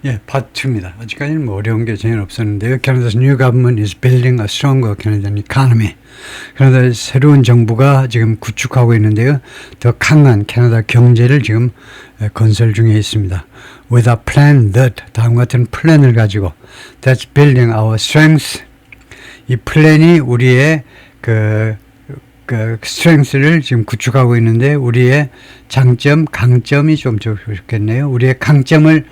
예, 파트입니다. 아직까지는 뭐 어려운 게 전혀 없었는데요. Canada's new government is building a stronger Canadian economy. 캐나다의 새로운 정부가 지금 구축하고 있는데요. 더 강한 캐나다 경제를 지금 건설 중에 있습니다. With a plan that, 다음 같은 플랜을 가지고 that's building our strengths. 이 플랜이 우리의 그 스트렝스를 지금 구축하고 있는데 우리의 장점, 강점이 좀 좋겠네요. 우리의 강점을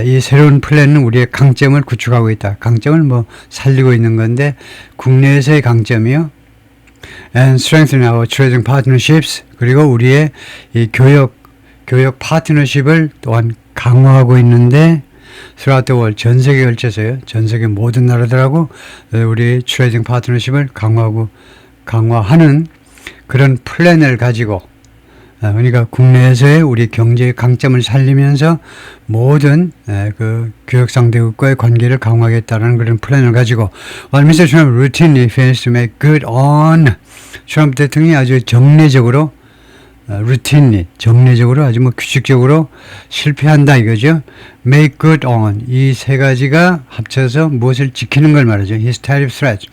이 새로운 플랜은 우리의 강점을 구축하고 있다. 강점을 뭐 살리고 있는 건데 국내에서의 강점이요. And strengthen our trading partnerships. 그리고 우리의 이 교역 파트너십을 또한 강화하고 있는데 throughout the world, 전 세계에 걸쳐서요. 전 세계 모든 나라들하고 우리 트레이딩 파트너십을 강화하는 그런 플랜을 가지고 그러니까 국내에서의 우리 경제의 강점을 살리면서 모든 그 교역 상대국과의 관계를 강화하겠다는 그런 플랜을 가지고 while Mr. Trump routinely fails to make good on 트럼프 대통령이 아주 정례적으로 아주 뭐 규칙적으로 실패한다 이거죠. make good on 이 세 가지가 합쳐서 무엇을 지키는 걸 말하죠. his tariff threats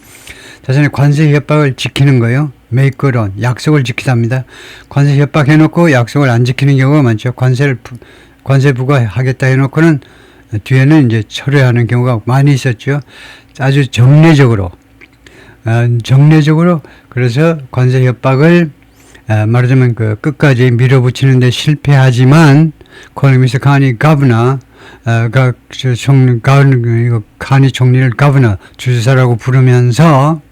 자신의 관세 협박을 지키는 거예요. make good on 약속을 지키답니다. 관세 협박해놓고 약속을 안 지키는 경우가 많죠. 관세 부과하겠다 해놓고는 뒤에는 이제 철회하는 경우가 많이 있었죠. 아주 정례적으로 그래서 관세 협박을 말하자면 그 끝까지 밀어붙이는데 실패하지만 콜미스 카니 가브나 카니 총리를 가브나 주지사라고 부르면서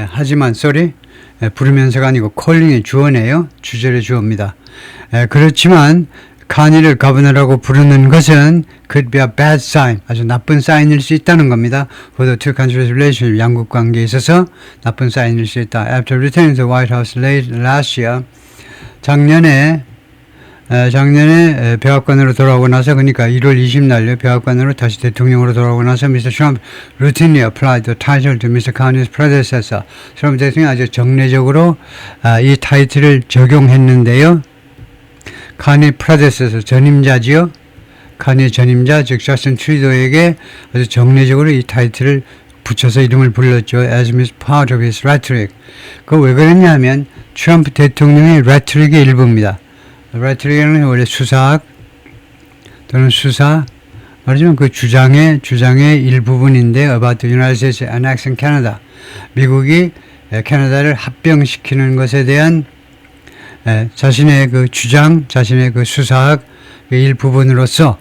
하지만 부르면서가 아니고 콜링의 주어네요. 주절의 주어입니다. 그렇지만 카니를 가브너라고 부르는 것은 could be a bad sign. 아주 나쁜 사인일 수 있다는 겁니다. For the two countries' relationship, 양국 관계에 있어서 나쁜 사인일 수 있다. After returning to the White House last year, 작년에 백악관으로 돌아오고 나서 그러니까 1월 20날요. 백악관으로 다시 대통령으로 돌아오고 나서 Mr. Trump routinely applied the title to Mr. Carney's predecessor. 트럼프 대통령이 아주 정례적으로 이 타이틀을 적용했는데요. 카니 predecessor 전임자지요. 카니의 전임자 즉 저스틴 트루도에게 아주 정례적으로 이 타이틀을 붙여서 이름을 불렀죠. As part of his rhetoric. 그 왜 그랬냐면 트럼프 대통령의 rhetoric의 일부입니다. rhetoric은 원래 수사학 또는 수사 말하자면 그 주장의 일부분인데 about the United States annexing Canada. 미국이 캐나다를 합병시키는 것에 대한 자신의 그 주장, 자신의 그 수사학 일부분으로서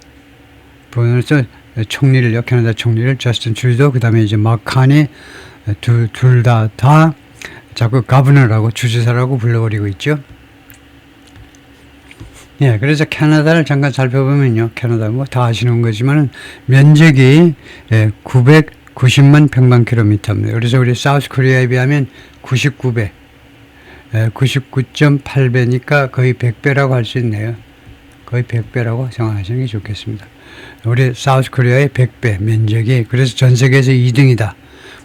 총리를 캐나다 총리를 저스틴 트루도 그다음에 이제 마카니 둘 다 자꾸 가버너라고 주지사라고 불러버리고 있죠. 예, 그래서 캐나다를 잠깐 살펴보면요. 캐나다 뭐 다 아시는 거지만은 면적이 990만 평방킬로미터입니다. 그래서 우리 사우스 코리아에 비하면 99배, 99.8배니까 거의 100배라고 할 수 있네요. 거의 100배라고 생각하시는 게 좋겠습니다. 우리 사우스 코리아의 100배 면적이 그래서 전 세계에서 2등이다.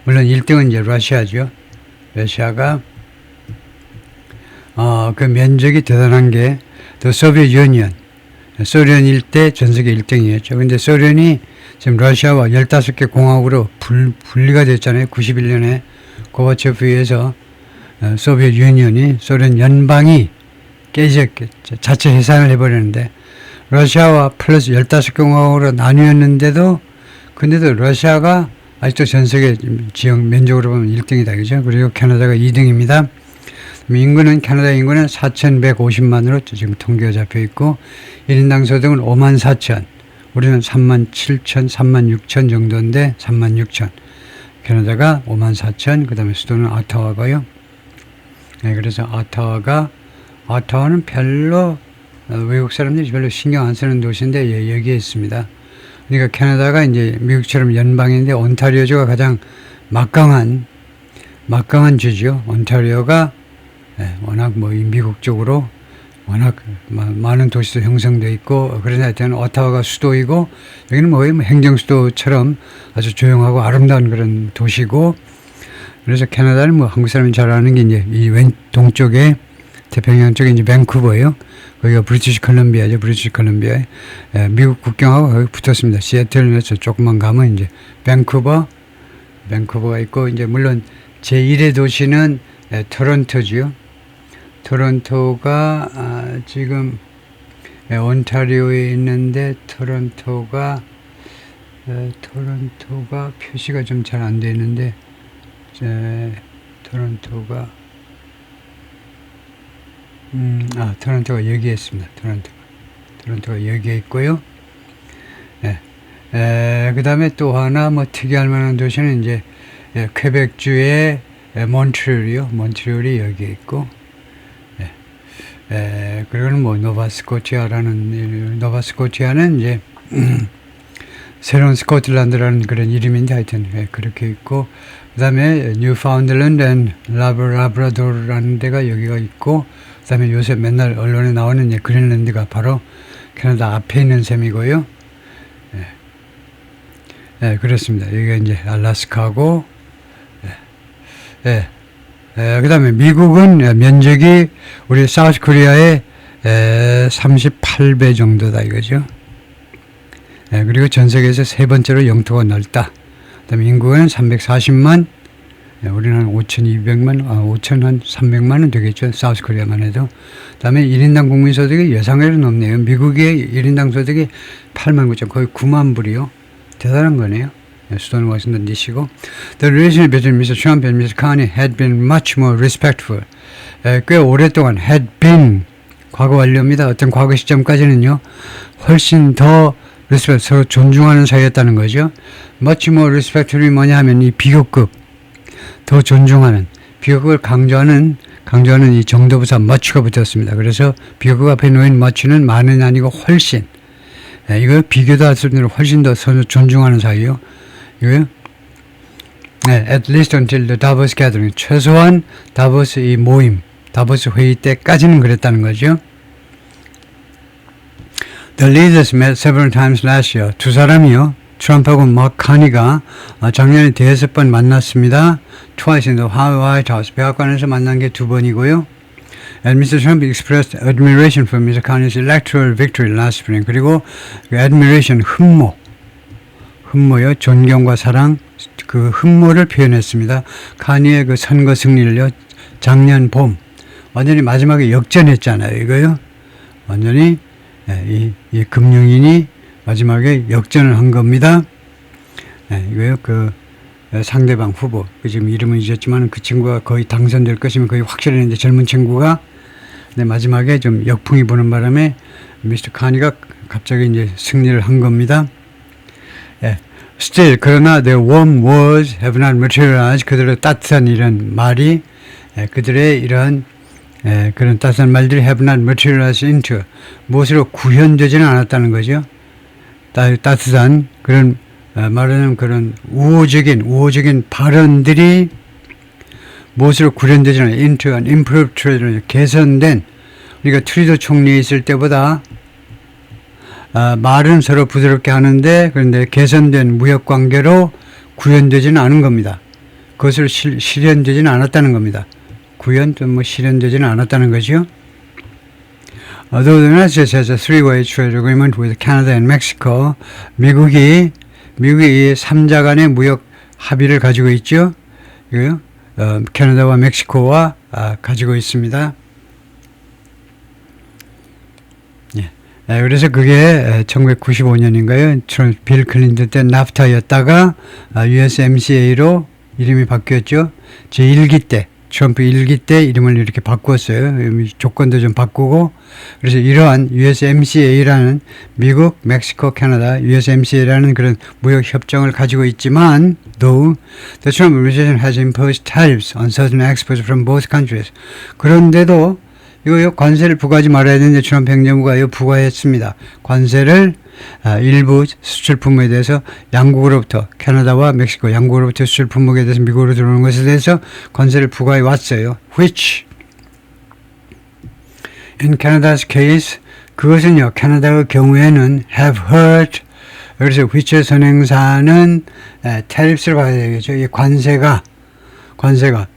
물론 1등은 이제 러시아죠. 러시아가 그 면적이 대단한 게 또 소비에트 유니언 소련 일대 전 세계 1등이었죠. 근데 소련이 지금 러시아와 15개 공화국으로 분리가 됐잖아요. 91년에 고바초프에 의해서 소비에트 유니언이 소련 연방이 자체 해산을 해버렸는데 러시아와 플러스 15개 공화국으로 나뉘었는데도 근데도 러시아가 아직도 전 세계 지역 면적으로 보면 1등이다. 그죠? 그리고 캐나다가 2등입니다. 인구는 캐나다 인구는 4,150만으로 지금 통계가 잡혀 있고 1인당 소득은 54,000. 우리는 37,000, 36,000 정도인데 36,000. 캐나다가 54,000. 그다음에 수도는 아타와가요. 네, 그래서 아타와는 별로 외국 사람들이 별로 신경 안 쓰는 도시인데 여기에 있습니다. 그러니까 캐나다가 이제 미국처럼 연방인데 온타리오주가 가장 막강한 주죠. 온타리오가 워낙 뭐 미국 쪽으로 워낙 많은 도시도 형성되어 있고 그래서 하여튼 오타와가 수도이고 여기는 뭐 행정수도처럼 아주 조용하고 아름다운 그런 도시고 그래서 캐나다는 뭐 한국 사람이 잘 아는 게 이제 이 동쪽에 태평양 쪽에 이제 밴쿠버예요. 거기가 브리티시 컬럼비아죠. 브리티시 컬럼비아. 미국 국경하고 거기 붙었습니다. 시애틀에서 조금만 가면 이제 밴쿠버가 있고, 이제 물론 제1의 도시는 토론토지요. 토론토가 지금 온타리오에 있는데 토론토가 표시가 좀 잘 안 되는데 토론토가 토론토가 여기에 있습니다. 토론토가 여기에 있고요. 그 다음에 또 하나 뭐 특이할 만한 도시는 이제 퀘벡주의 몬트리올이요. 몬트리올이 여기에 있고, 그리고는 뭐 노바스코티아는 이제 새로운 스코틀랜드라는 그런 이름인데 하여튼 그렇게 있고, 그 다음에 뉴파운드랜드 앤 라브라도르라는 데가 여기가 있고, 그 다음에 요새 맨날 언론에 나오는 이제 그린랜드가 바로 캐나다 앞에 있는 셈이고요. 그렇습니다. 여기가 이제 알래스카고, 그 다음에 미국은 면적이 우리 사우스 코리아의 38배 정도다 이거죠. 그리고 전 세계에서 세 번째로 영토가 넓다. 그 다음에 인구는 340만, 우리는 한 5,300만은 되겠죠. 사우스 코리아만 해도. 그 다음에 1인당 국민소득이 예상외로 높네요. 미국의 1인당 소득이 8만 9천, 거의 9만 불이요. 대단한 거네요. 수도는 워싱턴 DC고. The relationship between Mr. Trump and Mr. Carney had been much more respectful. 꽤 오랫동안 had been 과거 완료입니다. 어떤 과거 시점까지는요, 훨씬 더 respect, 서로 존중하는 사이였다는 거죠. much more respectful이 뭐냐 하면 이 비교급, 더 존중하는, 비교급을 강조하는 이 정도부사 much가 붙었습니다. 그래서 비교급 앞에 놓인 much는 많은 아니고 훨씬. 이거 비교도 할 수 없는 훨씬 더 서로 존중하는 사이요. 이거요? At least until the Davos gathering. 최소한 다보스 이 모임, 다보스 회의 때까지는 그랬다는 거죠. The leaders met several times last year. 두 사람이요, 트럼프하고 마크 카니가 작년에 대여섯 번 만났습니다. Twice in the White House. 백악관에서 만난 게 두 번이고요. And Mr. Trump expressed admiration for Mr. Carney's electoral victory last spring. 그리고 그 admiration, 흠모요, 존경과 사랑, 그 흠모를 표현했습니다. 카니의 그 선거 승리를요, 작년 봄 완전히 마지막에 역전했잖아요. 이거요, 완전히 이 금융인이 마지막에 역전을 한 겁니다. 이거요, 그 상대방 후보, 지금 이름은 잊었지만 그 친구가 거의 당선될 것이면 거의 확실했는데, 젊은 친구가. 근데 마지막에 좀 역풍이 부는 바람에 미스터 카니가 갑자기 이제 승리를 한 겁니다. Still, 그러나 the warm words have not materialized. 그들의 따뜻한 이런 말이, 그들의 이런 그런 따뜻한 말들이 have not materialized into, 무엇으로 구현되지는 않았다는 거죠. 따뜻한 그런 말하는 그런 우호적인 발언들이 무엇으로 구현되지는 않아요. into an improved trade, 개선된, 우리가 트루도 총리에 있을 때보다 말은 서로 부드럽게 하는데, 그런데 개선된 무역관계로 구현되지는 않은 겁니다. 그것을 실현되지는 않았다는 겁니다. 구현 또는 뭐 실현되지는 않았다는 거죠. Although the United States has a three-way trade agreement with Canada and Mexico, 미국이 이 3자 간의 무역 합의를 가지고 있죠. 이거요, 캐나다와 멕시코와 가지고 있습니다. 그래서 그게 1995년인가요? 빌 클린턴 때 나프타였다가 USMCA로 이름이 바뀌었죠. 제1기 때, 트럼프 1기 때 이름을 이렇게 바꾸었어요. 조건도 좀 바꾸고. 그래서 이러한 USMCA라는 미국, 멕시코, 캐나다, USMCA라는 그런 무역 협정을 가지고 있지만, though the Trump administration has imposed tariffs on certain exports from both countries. 그런데도 이거 관세를 부과하지 말아야 되는데 트럼프 행정부가 이거 부과했습니다. 관세를 일부 수출 품목에 대해서 양국으로부터, 캐나다와 멕시코 양국으로부터 수출 품목에 대해서 미국으로 들어오는 것에 대해서 관세를 부과해 왔어요. Which in Canada's case, 그것은요, 캐나다의 경우에는 have hurt. 그래서 which의 선행사는 tariffs를 받아야 되겠죠. 이 관세가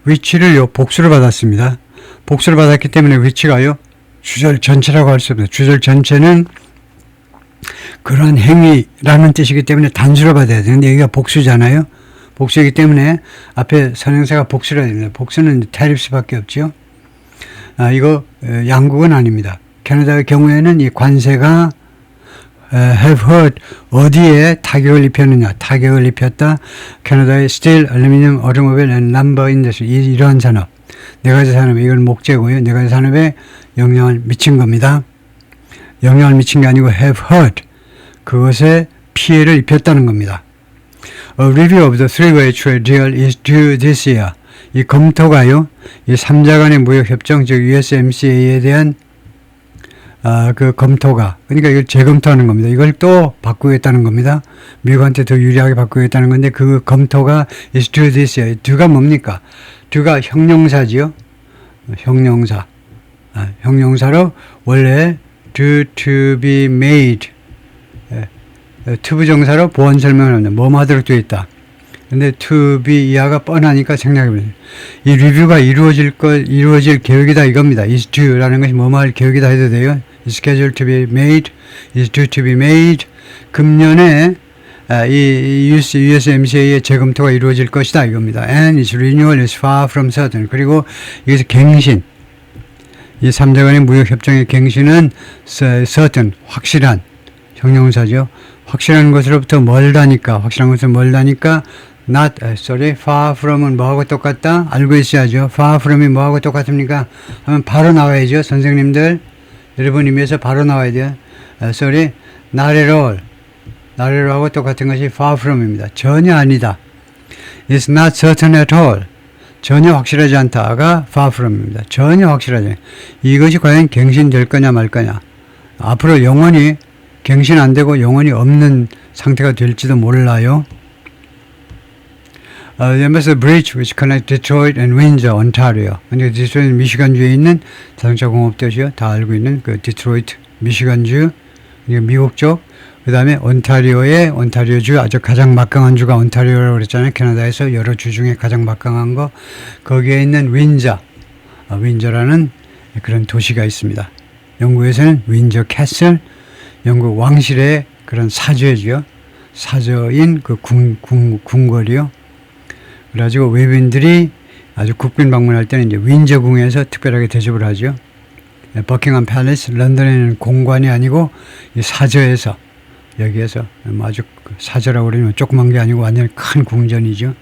which를 복수를 받았습니다. 복수를 받았기 때문에 which가요, 주절 전체라고 할 수 없습니다. 주절 전체는 그런 행위라는 뜻이기 때문에 단수로 받아야 되는데 여기가 복수잖아요. 복수이기 때문에 앞에 선행사가 복수라 됩니다. 복수는 테리프스밖에 없죠. 이거 양국은 아닙니다. 캐나다의 경우에는 이 관세가 have hurt 어디에 타격을 입혔느냐. 타격을 입혔다. 캐나다의 스틸, 알루미늄, 어토모빌 앤 람버 인더스트리 이러한 산업. 네 가지 산업에 이건 목재고요. 네 가지 산업에 영향을 미친 겁니다. 영향을 미친 게 아니고 have hurt 그것에 피해를 입혔다는 겁니다. A review of the three-way trade deal is due this year. 이 검토가요. 이 3자 간의 무역협정 즉 USMCA에 대한 그 검토가 그러니까 이걸 재검토하는 겁니다. 이걸 또 바꾸겠다는 겁니다. 미국한테 더 유리하게 바꾸겠다는 건데 그 검토가 is due this year. due가 뭡니까? due가 형용사지요. 형용사. 형용사로 원래 due to be made 투부정사로 보완 설명을 합니다. 뭐뭐 하도록 되어 있다. 근데 to be 이하가 뻔하니까 생략해버립니다. 이 리뷰가 이루어질 계획이다 이겁니다. is due라는 것이 뭐뭐 할 계획이다 해도 돼요. is scheduled to be made, is due to be made. 금년에 이 USMCA의 재검토가 이루어질 것이다 이겁니다. And its renewal is far from certain. 그리고 여기서 갱신. 이 3자 간의 무역협정의 갱신은 certain, 확실한 형용사죠. 확실한 것으로부터 멀다니까, 확실한 것으로 멀다니까, far from은 뭐하고 똑같다? 알고 있어야죠. far from이 뭐하고 똑같습니까? 하면 바로 나와야죠. 선생님들, 여러분 임에서 바로 나와야 돼요. not at all. not at all하고 똑같은 것이 far from입니다. 전혀 아니다. It's not certain at all. 전혀 확실하지 않다가 far from입니다. 전혀 확실하지 않다. 이것이 과연 갱신될 거냐 말 거냐. 앞으로 영원히 갱신 안 되고 영원히 없는 상태가 될지도 몰라요. There was a bridge which connects Detroit and Windsor, Ontario. 근데 디트로이트 미시간주에 있는 자동차 공업도시요. 다 알고 있는 그 디트로이트 미시간주, 미국 쪽. 그 다음에 온타리오주 아주 가장 막강한 주가 온타리오라고 그랬잖아요. 캐나다에서 여러 주 중에 가장 막강한 거. 거기에 있는 윈저라는 그런 도시가 있습니다. 영국에서는 윈저 캐슬, 영국 왕실의 그런 사저죠. 사저인 그 궁궐이요. 그래가지고 외빈들이 아주 국빈 방문할 때는 이제 윈저 궁에서 특별하게 대접을 하죠. 버킹엄 팰리스, 런던에는 공관이 아니고 이 사저에서 여기에서 아주 사저라고 그러면 조그만 게 아니고 완전히 큰 궁전이죠.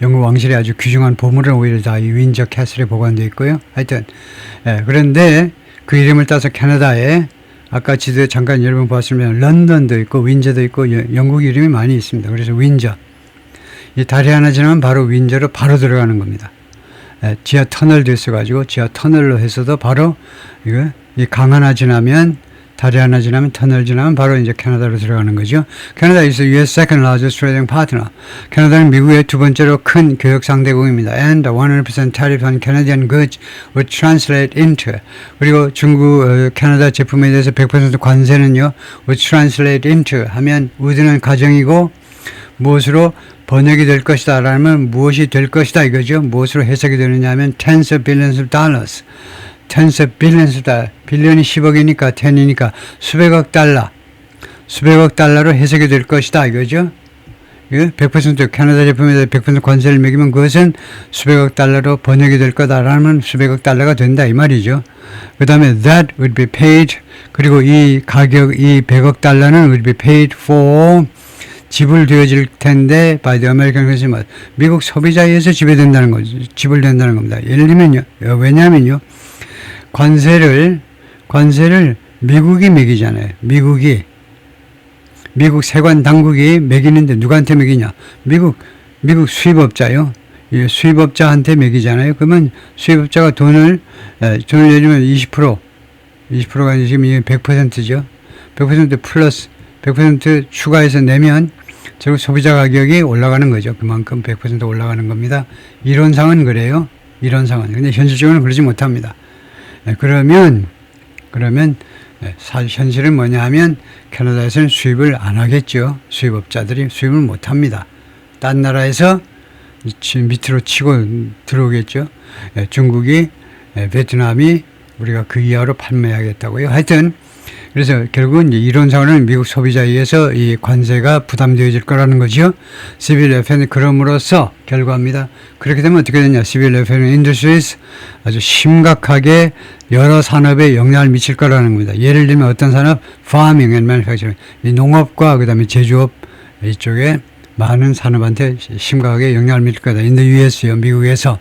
영국 왕실의 아주 귀중한 보물은 오히려 다 이 윈저 캐슬에 보관되어 있고요. 하여튼 그런데 그 이름을 따서 캐나다에 아까 지도에 잠깐 여러분 보았으면 런던도 있고 윈저도 있고 영국 이름이 많이 있습니다. 그래서 윈저. 이 다리 하나 지나면 바로 윈저로 바로 들어가는 겁니다. 지하 터널도 있어가지고 지하 터널로 해서도 바로 이 강 하나 지나면 다리 하나 지나면 터널 지나면 바로 이제 캐나다로 들어가는 거죠. 캐나다 is the U.S. second largest trading partner. 캐나다는 미국의 두 번째로 큰 교역 상대국입니다. And 100% tariff on Canadian goods would translate into. 그리고 중국 캐나다 제품에 대해서 100% 관세는요. would translate into 하면 would는 가정이고 무엇으로 번역이 될 것이다 라면 무엇이 될 것이다 이거죠. 무엇으로 해석이 되느냐 하면 tens of billions of dollars. tens of billions of dollars. 빌리언이 10억이니까 10이니까 수백억 달러로 해석이 될 것이다 이거죠. 100% 캐나다 제품에 대해 100% 관세를 매기면 그것은 수백억 달러로 번역이 될 거다라면 수백억 달러가 된다 이 말이죠. 그 다음에 that would be paid. 그리고 이 가격 이 100억 달러는 would be paid for 지불되어질 텐데 by the American consumer. 미국 소비자에 의해서 지불된다는 거죠. 지불된다는 겁니다. 예를 들면요. 왜냐하면요. 관세를 미국이 매기잖아요. 미국 세관 당국이 매기는데 누구한테 매기냐? 미국 수입업자요. 예, 수입업자한테 매기잖아요. 그러면 수입업자가 돈을 내주면 20%가 지금 이게 100%죠. 100% 플러스 100% 추가해서 내면 결국 소비자 가격이 올라가는 거죠. 그만큼 100% 올라가는 겁니다. 이론상은 그래요. 이론상은. 근데 현실적으로는 그러지 못합니다. 그러면 현실은 뭐냐 하면 캐나다에서는 수입을 안 하겠죠. 수입업자들이 수입을 못 합니다. 딴 나라에서 밑으로 치고 들어오겠죠. 중국이, 베트남이, 우리가 그 이하로 판매하겠다고요. 하여튼 그래서 결국은 이제 이론상으로는 미국 소비자에 의해서 이 관세가 부담되어질 거라는 거죠. Civil FTA 그럼으로써 결과입니다. 그렇게 되면 어떻게 되냐? Civil FTA Industries 아주 심각하게 여러 산업에 영향을 미칠 거라는 겁니다. 예를 들면 어떤 산업? Farming and Manufacturing. 이 농업과 그다음에 제조업 이쪽에 많은 산업한테 심각하게 영향을 미칠 거다. In the US요. 미국에서.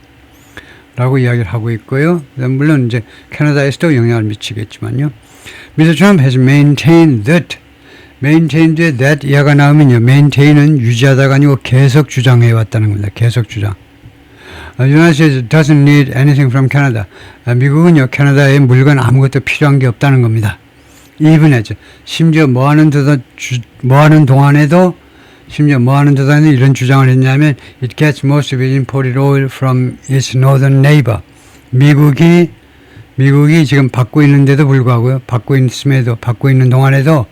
라고 이야기를 하고 있고요. 물론 이제 캐나다에서도 영향을 미치겠지만요. Mr. Trump has maintained that. maintained에 that 이하가 나오면요. maintain은 유지하다가 아니고 계속 주장해 왔다는 겁니다. 계속 주장. United States doesn't need anything from Canada. 미국은요. 캐나다에 물건 아무것도 필요한 게 없다는 겁니다. even as. 심지어 뭐하는 동안에도 이런 주장을 했냐면 it gets most of its imported oil from its northern neighbor. 미국이 지금 받고 있는데도 불구하고요. 받고 있는 동안에도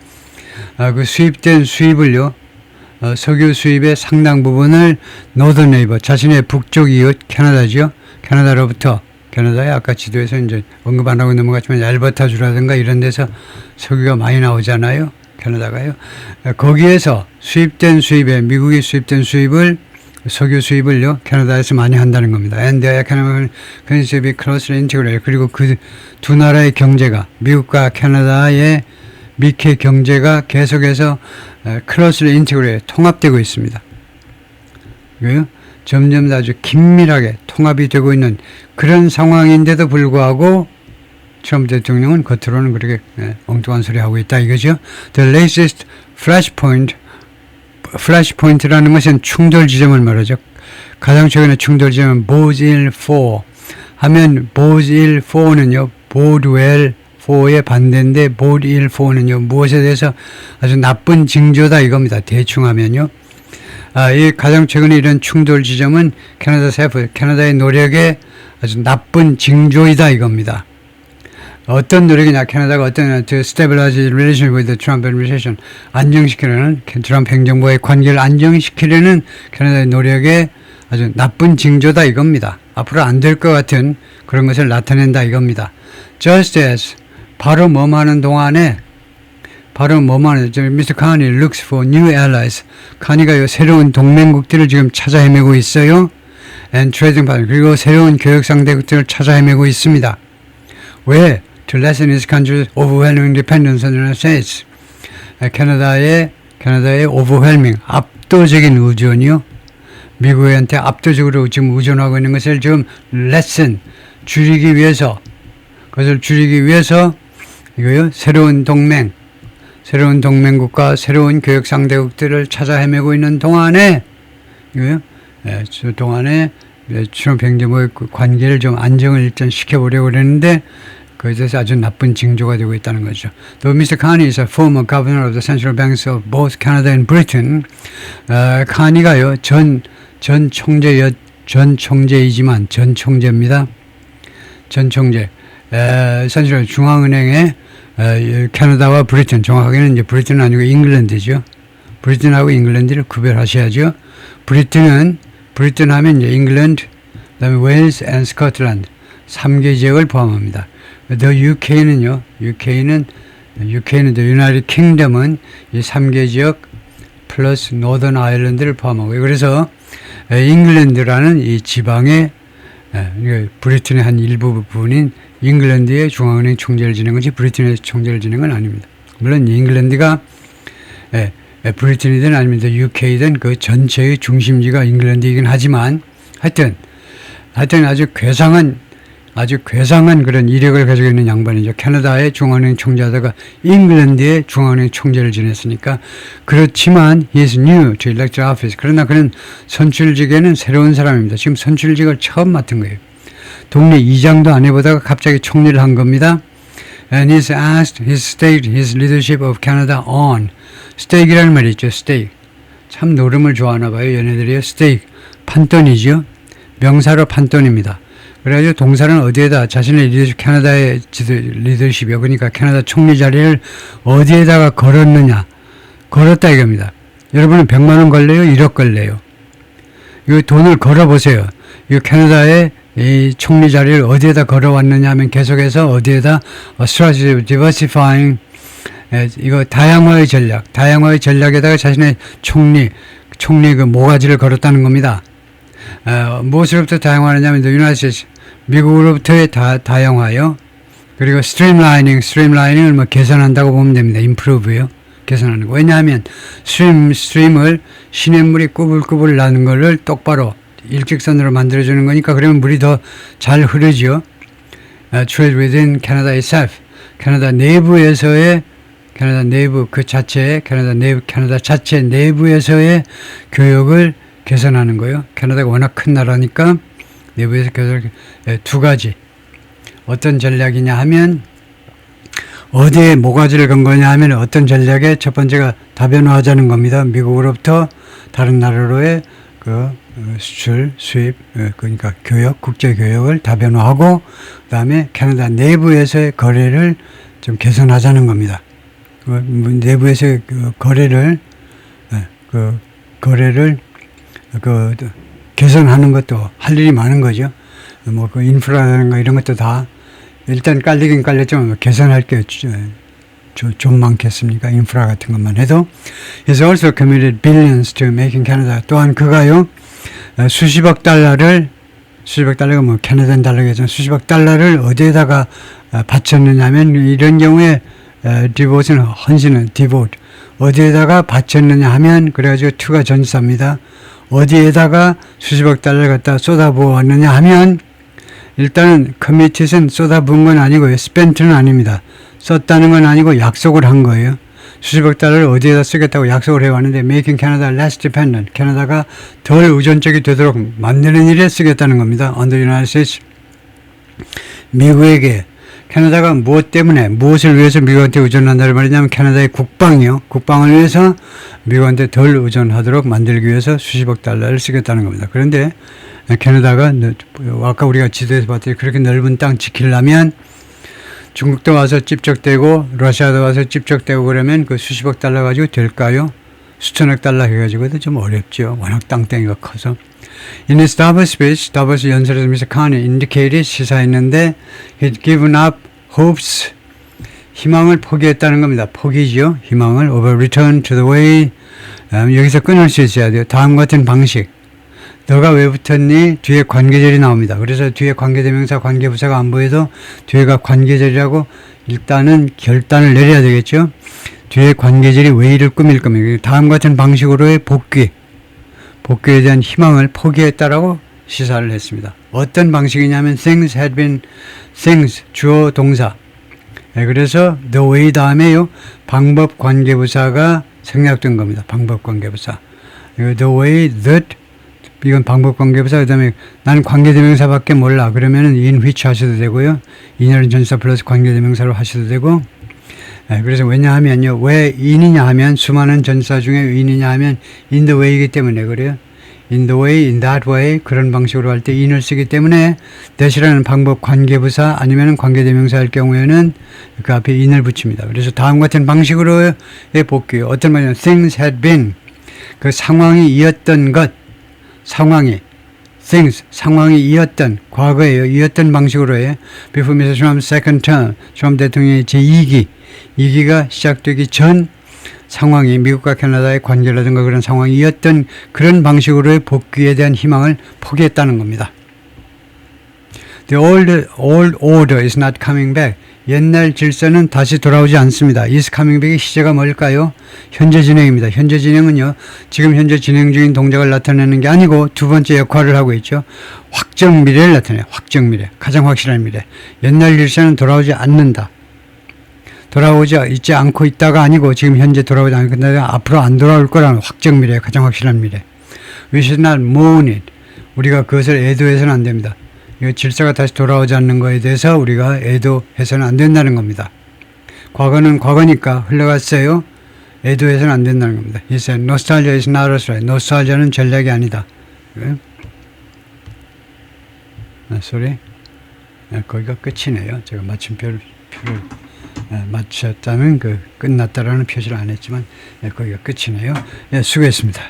그 수입된 수입을요. 석유 수입의 상당 부분을 northern neighbor, 자신의 북쪽 이웃 캐나다죠. 캐나다에 아까 지도에서 이제 언급 안 하고 넘어갔지만 알버타주라든가 이런 데서 석유가 많이 나오잖아요. 캐나다가요. 거기에서 미국이 수입된 수입을, 석유 수입을요, 캐나다에서 많이 한다는 겁니다. And the economic be closely integrated. 그리고 그 두 나라의 경제가, 미국과 캐나다의 미케 경제가 계속해서 closely integrated, 통합되고 있습니다. 이거요. 점점 아주 긴밀하게 통합이 되고 있는 그런 상황인데도 불구하고 트럼프 대통령은 겉으로는 그렇게 엉뚱한 소리 하고 있다 이거죠. The latest flashpoint라는 것은 충돌 지점을 말하죠. 가장 최근의 충돌 지점은 보즈힐 4 하면 보즈힐 4는요. 보드웰 4의 반대인데 보즈힐 4는요. 무엇에 대해서 아주 나쁜 징조다 이겁니다. 대충 하면요. 이 가장 최근에 이런 충돌 지점은 캐나다의 노력에 아주 나쁜 징조이다 이겁니다. 어떤 노력이냐, 캐나다가 어떤 to stabilize relations with the Trump administration, 트럼프 행정부의 관계를 안정시키려는 캐나다의 노력에 아주 나쁜 징조다 이겁니다. 앞으로 안 될 것 같은 그런 것을 나타낸다 이겁니다. Just as 바로 뭐하는 동안에 Mr. Carney looks for new allies. 카니가 새로운 동맹국들을 지금 찾아 헤매고 있어요. And trading partner, 그리고 새로운 교역 상대국들을 찾아 헤매고 있습니다. 왜? To lessen his country's overwhelming dependence on the United States. 캐나다의 overwhelming, 압도적인 의존이요. 미국한테 압도적으로 지금 의존하고 있는 것을 지금 lessen, 줄이기 위해서 이거요. 새로운 동맹국과 새로운 교역 상대국들을 찾아 헤매고 있는 동안에 이거요. 트럼프 행정부의 관계를 좀 안정을 일단 시켜보려고 그랬는데 그것에서 아주 나쁜 징조가 되고 있다는 거죠. Though Mr. Carney is a former governor of the central banks of both Canada and Britain, 카니가요 전 총재입니다. 전 총재. 사실 중앙은행의 캐나다와 브리튼, 정확하게는 이제 브리튼은 아니고 잉글랜드죠. 브리튼하고 잉글랜드를 구별하셔야죠. 브리튼 하면 이제 잉글랜드, 그다음에 웨일스 앤 스코틀랜드 3개 지역을 포함합니다. The UK는 The United Kingdom은 이 3개 지역 플러스 노던 아일랜드를 포함하고요. 그래서 잉글랜드라는 이 지방의 브리튼의 한 일부 부분인 잉글랜드의 중앙은행 총재를 지낸 것이 브리튼의 총재를 지낸 건 아닙니다. 물론 잉글랜드가 브리튼이든 아니면 UK든 그 전체의 중심지가 잉글랜드이긴 하지만 하여튼 아주 괴상한 그런 이력을 가지고 있는 양반이죠. 캐나다의 중앙은행 총재하다가 잉글랜드의 중앙은행 총재를 지냈으니까. 그렇지만 he is new to elected office. 그러나 그는 선출직에는 새로운 사람입니다. 지금 선출직을 처음 맡은 거예요. 동네 이장도 안 해보다가 갑자기 총리를 한 겁니다. And he's asked his leadership of Canada on. 스테이크라는 말이 있죠. 스테이크. 참 노름을 좋아하나 봐요. 얘네들이요. 스테이크. 판돈이죠. 명사로 판돈입니다. 그래가지고 동사는 어디에다 자신의 리더십, 캐나다의 리더십이요. 그러니까 캐나다 총리 자리를 어디에다가 걸었다 이겁니다. 여러분은 100만 원 걸래요? 1억 걸래요? 이 돈을 걸어보세요. 이 캐나다의 이 총리 자리를 어디에다 걸어왔느냐 하면 계속해서 어디에다 strategy diversifying 이거 다양화의 전략에다가 자신의 총리 그 모가지를 걸었다는 겁니다. 무엇으로부터 다양화하느냐면 유나이티드 미국으로부터의 다양화요. 그리고 스트림라이닝을 뭐 개선한다고 보면 됩니다. improve요. 개선하는 거. 왜냐하면 스트림을 시냇물이 꾸불꾸불 나는 거를 똑바로 일직선으로 만들어주는 거니까 그러면 물이 더 잘 흐르죠. Trade within Canada itself. 캐나다 내부에서의 캐나다 자체 내부에서의 교역을 개선하는 거예요. 캐나다가 워낙 큰 나라니까 내부에서 두 가지. 어떤 전략이냐 하면 어디에 모가지를 건 거냐 하면 어떤 전략에 첫 번째가 다변화하자는 겁니다. 미국으로부터 다른 나라로의 그 수출, 수입, 그러니까 교역, 국제 교역을 다변화하고 그다음에 캐나다 내부에서의 거래를 좀 개선하자는 겁니다. 내부에서의 거래를 개선하는 것도 할 일이 많은 거죠. 뭐 그 인프라라든가 이런 것도 다 일단 깔리긴 깔렸지만 개선할 게 좀 많겠습니까? 인프라 같은 것만 해도. He's also committed billions to making Canada. 또한 그가요 수십억 달러가 뭐 캐나다는 달러겠지만 수십억 달러를 어디에다가 바쳤느냐면 이런 경우에 devote는 헌신은 devote 어디에다가 바쳤느냐 하면 그래가지고 to가 전치사입니다. 어디에다가 수십억 달러를 갖다 쏟아부었느냐 하면 일단은 committed은 쏟아부은 건 아니고요. spent는 아닙니다. 썼다는 건 아니고 약속을 한 거예요. 수십억 달러를 어디에다 쓰겠다고 약속을 해왔는데 making Canada less dependent. 캐나다가 덜 의존적이 되도록 만드는 일에 쓰겠다는 겁니다. Under the United States. 미국에게 캐나다가 무엇을 위해서 미국한테 의존한다는 말이냐면 캐나다의 국방이요. 국방을 위해서 미국한테 덜 의존하도록 만들기 위해서 수십억 달러를 쓰겠다는 겁니다. 그런데 캐나다가 아까 우리가 지도에서 봤더니 그렇게 넓은 땅 지키려면 중국도 와서 찝적대고 러시아도 와서 찝적대고 그러면 그 수십억 달러 가지고 될까요? 수천억 달러 해가지고도 좀 어렵죠. 워낙 땅덩이가 커서. In his Davos speech, 다보스 연설에서 Mr. Carney indicated 시사했는데 he'd given up hopes, 희망을 포기했다는 겁니다. 포기죠. 희망을 over return to the way. 여기서 끊을 수 있어야 돼요. 다음 같은 방식. 너가 왜 붙었니? 뒤에 관계절이 나옵니다. 그래서 뒤에 관계대명사, 관계부사가 안 보여도 뒤에가 관계절이라고 일단은 결단을 내려야 되겠죠. 뒤에 관계절이 왜 이를 꾸밀 겁니까? 다음 같은 방식으로의 복귀에 대한 희망을 포기했다라고 시사를 했습니다. 어떤 방식이냐면 things had been, things 주어 동사. 그래서 the way 다음에요. 방법 관계부사가 생략된 겁니다. 방법 관계부사. the way that 이건 방법 관계부사. 그다음에 나는 관계대명사밖에 몰라. 그러면은 in which 하셔도 되고요. in이라는 전치사 플러스 관계대명사로 하셔도 되고. 그래서 왜냐하면요. 왜 in이냐 하면 수많은 전치사 중에 in이냐 하면 in the way이기 때문에 그래요. in the way, in that way 그런 방식으로 할 때 in을 쓰기 때문에 that이라는 방법 관계부사 아니면 관계대명사 할 경우에는 그 앞에 in을 붙입니다. 그래서 다음 같은 방식으로의 복귀. 어떤 말이냐면 things had been 그 상황이 이었던 것 상황이 이었던 과거에요. 이었던 방식으로의 before Mr. Trump's second term 트럼프 대통령의 제2기가 시작되기 전 상황이 미국과 캐나다의 관계라든가 그런 상황이었던 그런 방식으로의 복귀에 대한 희망을 포기했다는 겁니다. The old order is not coming back. 옛날 질서는 다시 돌아오지 않습니다. is coming back의 시제가 뭘까요? 현재 진행입니다. 현재 진행은요. 지금 현재 진행 중인 동작을 나타내는 게 아니고 두 번째 역할을 하고 있죠. 확정 미래를 나타내요. 확정 미래. 가장 확실한 미래. 옛날 질서는 돌아오지 않는다. 돌아오지 있지 않고 있다가 아니고 지금 현재 돌아오지 않고 있다가 앞으로 안 돌아올 거라는 확정 미래. 가장 확실한 미래. We should not mourn it. 우리가 그것을 애도해서는 안 됩니다. 이 질서가 다시 돌아오지 않는 것에 대해서 우리가 애도해서는 안 된다는 겁니다. 과거는 과거니까 흘러갔어요. 애도해서는 안 된다는 겁니다. He said, nostalgia is not a strategy. 노스탈지아는 전략이 아니다. 거기가 끝이네요. 제가 마침표를 맞췄다는 끝났다라는 표시를 안 했지만 거기가 끝이네요. 수고했습니다.